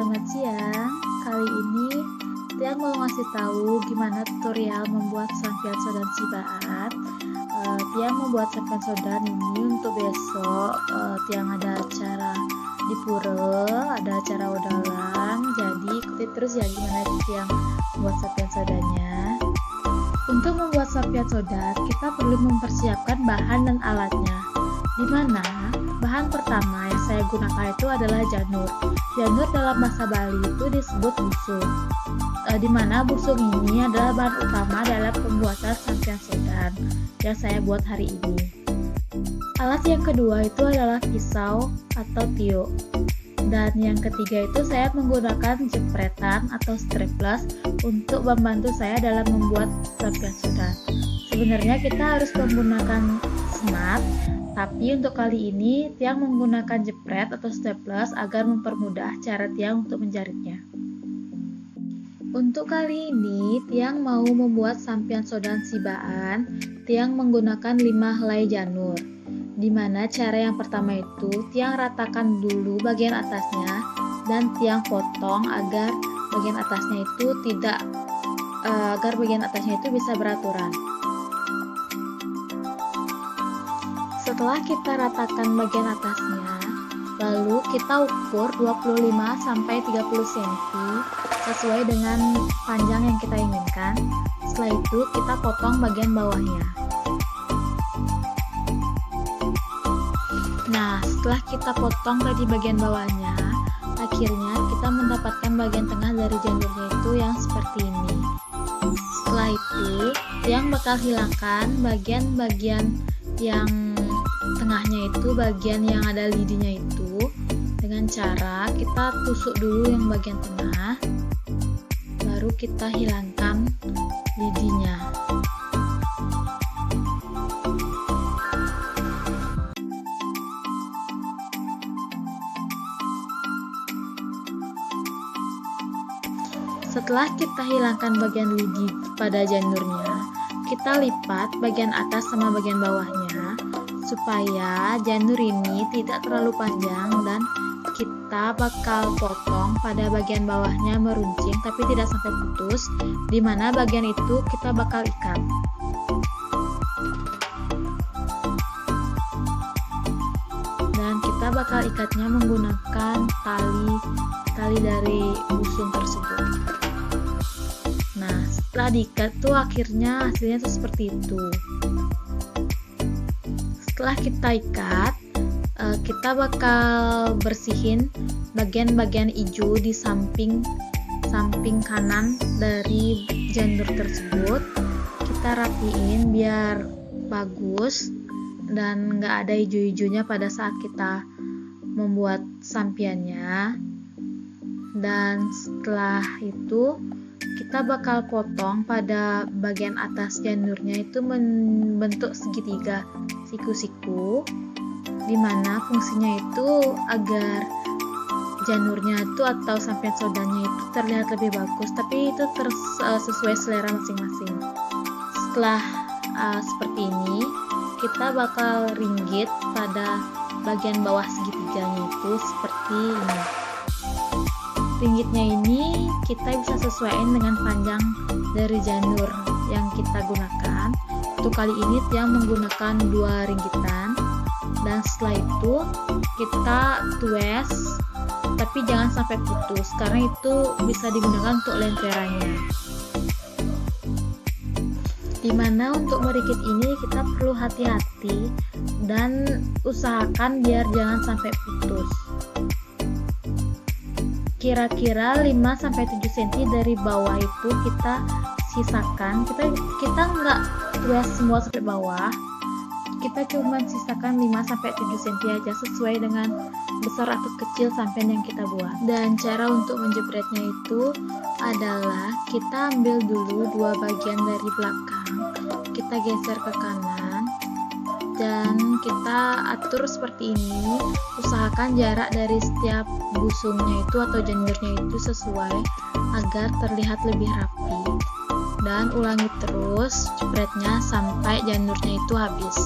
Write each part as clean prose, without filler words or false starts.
Selamat siang. Kali ini Tiang mau ngasih tahu gimana tutorial membuat sampian sodan cibaan. Tiang membuat sampian sodan ini untuk besok. Tiang ada acara di pura, ada acara udalang. Jadi ikuti terus ya gimana Tiang membuat sampian sodannya. Untuk membuat sampian sodan, kita perlu mempersiapkan bahan dan alatnya. Di mana bahan pertama yang saya gunakan itu adalah janur. Janur dalam bahasa Bali itu disebut busung. Di mana busung ini adalah bahan utama dalam pembuatan sampian sodan yang saya buat hari ini. Alat yang kedua itu adalah pisau atau tiuk. Dan yang ketiga itu saya menggunakan jepretan atau strapless untuk membantu saya dalam membuat sampian sodan. Sebenarnya kita harus menggunakan smart, tapi untuk kali ini Tiang menggunakan jepret atau strapless agar mempermudah cara Tiang untuk menjaritnya. Untuk kali ini Tiang mau membuat sampian sodan sibaan. Tiang menggunakan 5 helai janur. Dimana cara yang pertama itu Tiang ratakan dulu bagian atasnya dan Tiang potong agar bagian atasnya itu bisa beraturan. Setelah kita ratakan bagian atasnya, lalu kita ukur 25-30 cm sesuai dengan panjang yang kita inginkan. Setelah itu kita potong bagian bawahnya. Nah, setelah kita potong tadi bagian bawahnya, akhirnya kita mendapatkan bagian tengah dari janurnya itu yang seperti ini. Setelah itu, Tiang bakal hilangkan bagian-bagian yang tengahnya itu, bagian yang ada lidinya itu, dengan cara kita tusuk dulu yang bagian tengah, baru kita hilangkan lidinya. Setelah kita hilangkan bagian lidi pada janurnya, kita lipat bagian atas sama bagian bawahnya supaya janur ini tidak terlalu panjang, dan kita bakal potong pada bagian bawahnya meruncing tapi tidak sampai putus, dimana bagian itu kita bakal ikat. Dan kita bakal ikatnya menggunakan tali dari busung tersebut. Nah, setelah diikat tuh akhirnya hasilnya tuh seperti itu. Setelah kita ikat, kita bakal bersihin bagian-bagian hijau di samping kanan dari janur tersebut. Kita rapiin biar bagus dan nggak ada hijau-hijaunya pada saat kita membuat sampiannya. Dan setelah itu kita bakal potong pada bagian atas janurnya itu membentuk segitiga siku-siku, dimana fungsinya itu agar janurnya itu atau sampian sodannya itu terlihat lebih bagus, tapi itu sesuai selera masing-masing. Setelah seperti ini, kita bakal ringgit pada bagian bawah segitiganya itu seperti ini. Ringgitnya ini kita bisa sesuaikan dengan panjang dari janur yang kita gunakan. Untuk kali ini Tiang menggunakan 2 ringgitan, dan setelah itu kita tues, tapi jangan sampai putus karena itu bisa digunakan untuk lenterannya. Dimana untuk merikit ini kita perlu hati-hati dan usahakan biar jangan sampai putus. Kira-kira 5-7 cm dari bawah itu kita sisakan. Kita nggak tues semua sampai bawah, kita cuma sisakan 5-7 cm aja sesuai dengan besar atau kecil sampian yang kita buat. Dan cara untuk menjepretnya itu adalah kita ambil dulu 2 bagian dari belakang, kita geser ke kanan dan kita atur seperti ini. Usahakan jarak dari setiap busungnya itu atau janurnya itu sesuai agar terlihat lebih rapi, dan ulangi terus jepretnya sampai janurnya itu habis.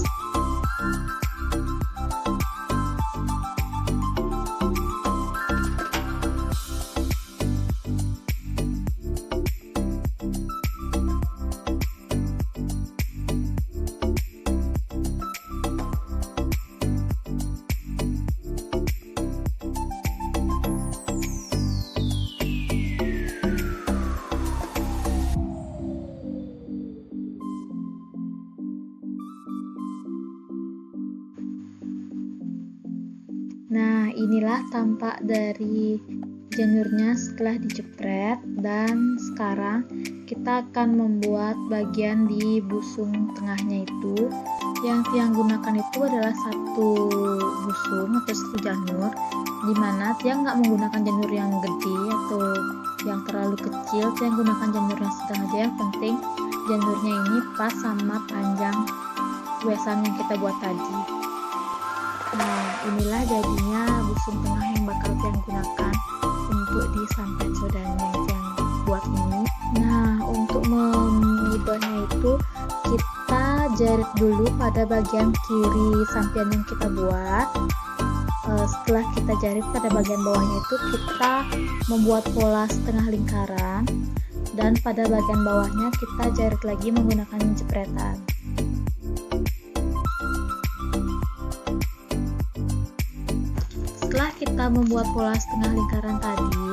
inilah tampak dari janurnya setelah dijepret, dan sekarang kita akan membuat bagian di busung tengahnya itu. Yang Tiang gunakan itu adalah satu busung atau satu janur, dimana Tiang nggak menggunakan janur yang gede atau yang terlalu kecil. Tiang gunakan janur yang sedang aja, yang penting janurnya ini pas sama panjang tuesan yang kita buat tadi. Nah, inilah jadinya busung tengah yang bakal Tiang gunakan untuk di sampian sodan yang Tiang buat ini. Nah, untuk mengibahnya itu kita jarit dulu pada bagian kiri sampian yang kita buat. Setelah kita jarit pada bagian bawahnya itu, kita membuat pola setengah lingkaran, dan pada bagian bawahnya kita jarit lagi menggunakan jepretan. Setelah kita membuat pola setengah lingkaran tadi,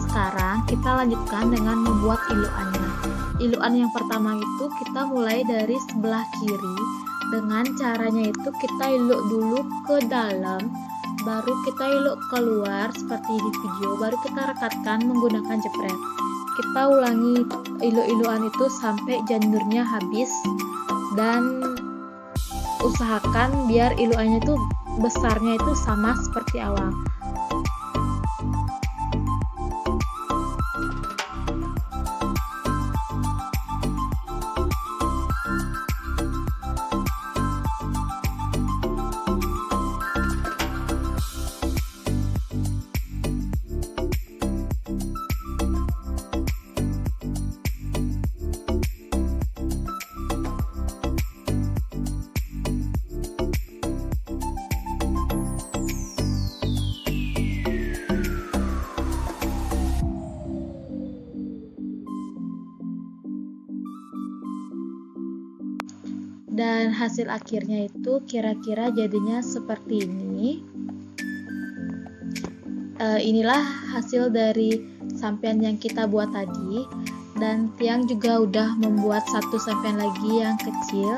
sekarang kita lanjutkan dengan membuat iluannya. Iluan yang pertama itu kita mulai dari sebelah kiri. Dengan caranya itu kita iluk dulu ke dalam, baru kita iluk keluar seperti di video, baru kita rekatkan menggunakan jepret. Kita ulangi iluk-iluan itu sampai janurnya habis, dan usahakan biar iluannya itu besarnya itu sama seperti awal. Dan hasil akhirnya itu kira-kira jadinya seperti ini. Inilah hasil dari sampian yang kita buat tadi, dan Tiang juga udah membuat satu sampian lagi yang kecil.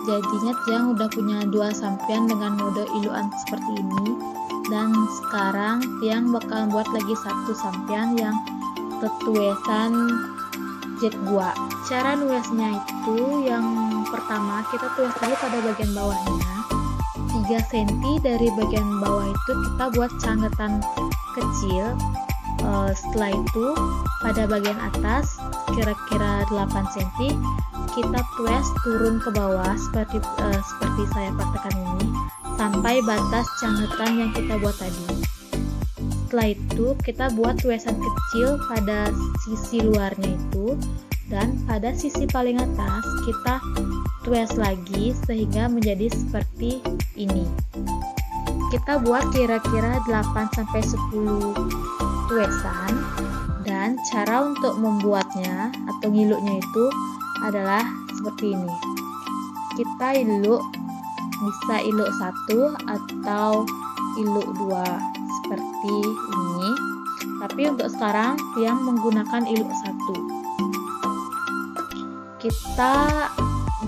Jadinya Tiang udah punya dua sampian dengan mode iluan seperti ini, dan sekarang Tiang bakal buat lagi satu sampian yang tetuesan jet gua. Cara nuesnya itu, yang pertama kita tues dulu pada bagian bawahnya 3 cm. Dari bagian bawah itu kita buat cangetan kecil. Setelah itu pada bagian atas kira-kira 8 cm kita tues turun ke bawah seperti saya praktekkan ini, sampai batas cangetan yang kita buat tadi. Setelah itu kita buat tuesan kecil pada sisi luarnya itu, dan pada sisi paling atas kita tues lagi sehingga menjadi seperti ini. Kita buat kira-kira 8-10 tuesan, dan cara untuk membuatnya atau ngiluknya itu adalah seperti ini. Kita iluk, bisa iluk 1 atau iluk 2 seperti ini, tapi untuk sekarang Tiang menggunakan iluk 1. Kita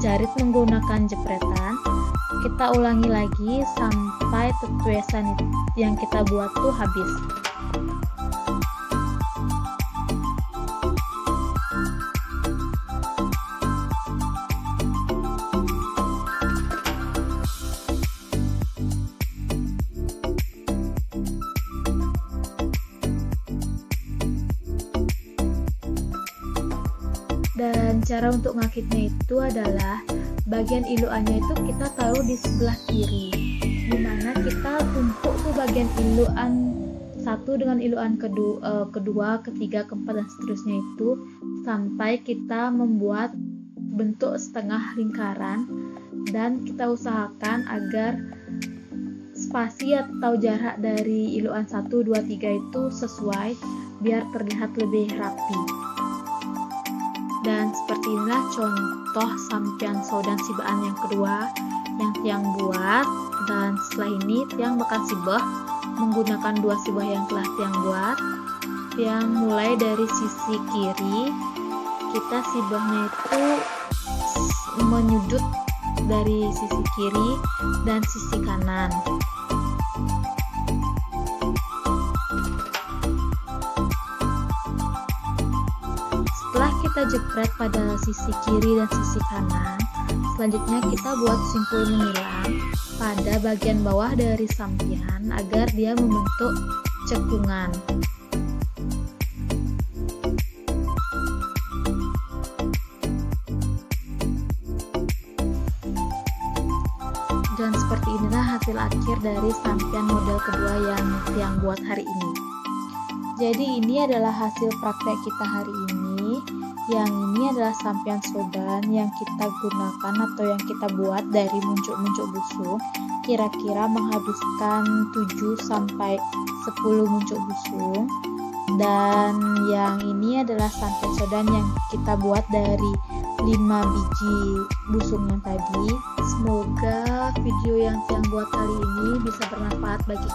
jarit menggunakan jepretan. Kita ulangi lagi sampai tetuesan yang kita buat tuh habis. Dan cara untuk ngakitnya itu adalah bagian iluannya itu kita taruh di sebelah kiri, dimana kita tumpuk tuh bagian iluan satu dengan iluan kedua, ketiga, keempat, dan seterusnya itu sampai kita membuat bentuk setengah lingkaran, dan kita usahakan agar spasi atau jarak dari iluan 1, 2, 3 itu sesuai biar terlihat lebih rapi. Dan seperti inilah contoh sampian sodan sibaan yang kedua yang Tiang buat. Dan setelah ini Tiang bakal sibah menggunakan 2 sibah yang telah Tiang buat. Tiang mulai dari sisi kiri, kita sibahnya itu menyudut dari sisi kiri dan sisi kanan. kita jepret pada sisi kiri dan sisi kanan. Selanjutnya kita buat simpul menyilang pada bagian bawah dari sampian agar dia membentuk cekungan. Dan seperti inilah hasil akhir dari sampian model kedua yang buat hari ini. Jadi ini adalah hasil praktek kita hari ini. Yang ini adalah sampian sodan yang kita gunakan atau yang kita buat dari muncuk-muncuk busung. Kira-kira menghabiskan 7 sampai 10 muncuk busung. Dan yang ini adalah sampian sodan yang kita buat dari 5 biji busung yang tadi. Semoga video yang buat kali ini bisa bermanfaat bagi